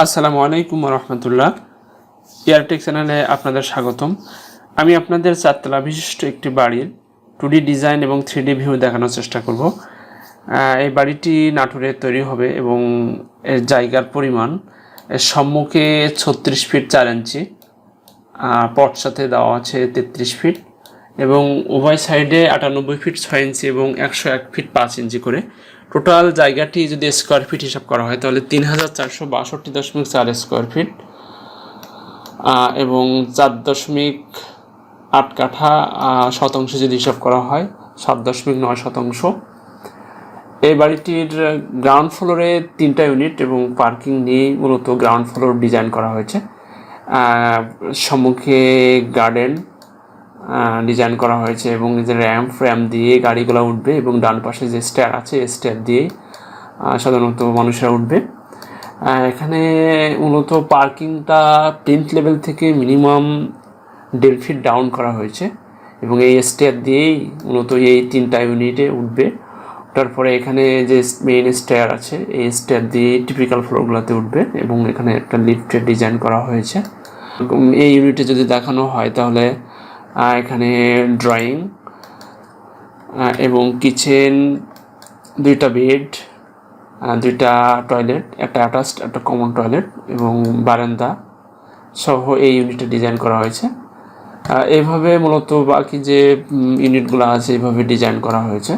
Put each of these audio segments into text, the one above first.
আসসালামু আলাইকুম রহমতুল্লাহ। এয়ারটেক চ্যানেলে আপনাদের স্বাগতম। আমি আপনাদের চারতলা বিশিষ্ট একটি বাড়ির 2D ডিজাইন এবং 3D ভিউ দেখানোর চেষ্টা করব। এই বাড়িটি নাটোরে তৈরি হবে এবং এর জায়গার পরিমাণ এর সম্মুখে 36 ফিট 4 ইঞ্চি, পট সাথে দেওয়া আছে 33 ফিট এবং উভয় সাইডে 98 ফিট 6 ইঞ্চি এবং 101 ফিট 5 ইঞ্চি করে। টোটাল জায়গাটি যদি স্কোয়ার ফিট হিসাব করা হয় তাহলে 3462.4 স্কোয়ার ফিট এবং 4.8 কাঠা শতাংশ যদি হিসাব করা হয় 7.9 শতাংশ। এই বাড়িটির গ্রাউন্ড ফ্লোরে 3টা ইউনিট এবং পার্কিং নিয়েই মূলত গ্রাউন্ড ফ্লোর ডিজাইন করা হয়েছে। সম্মুখে গার্ডেন ডিজাইন করা হয়েছে এবং যে র্যাম্প দিয়ে গাড়িগুলো উঠবে এবং ডান পাশে যে স্টেয়ার আছে এই স্টেয়ার দিয়ে সাধারণত মানুষরা উঠবে। এখানে মূলত পার্কিংটা প্লিন্থ লেভেল থেকে মিনিমাম 1.5 ফিট ডাউন করা হয়েছে এবং এই স্টেয়ার দিয়েই মূলত এই 3টা ইউনিটে উঠবে। তারপরে এখানে যে মেইন স্টেয়ার আছে এই স্টেয়ার দিয়ে টিপিক্যাল ফ্লোরগুলোতে উঠবে এবং এখানে একটা লিফটের ডিজাইন করা হয়েছে। এই ইউনিটে যদি দেখানো হয় তাহলে এখানে ড্রয়িং এবং কিচেন, 2টা বেড, 2টা টয়লেট, একটা অ্যাটাচড একটা কমন টয়লেট এবং বারান্দা সহ এই ইউনিটে ডিজাইন করা হয়েছে। এইভাবে মূলত বাকি যে ইউনিটগুলো আছে এইভাবে ডিজাইন করা হয়েছে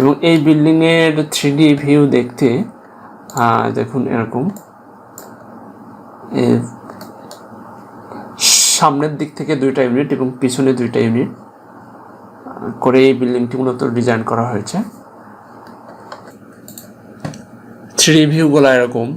এবং এই বিল্ডিংয়ের 3D ভিউ দেখতে দেখুন এরকম। সামনের দিক থেকে 2টা ইউনিট এবং পিছনে 2টা ইউনিট করে এই বিল্ডিংটি মূলত ডিজাইন করা হয়েছে। 3D ভিউগুলো এরকম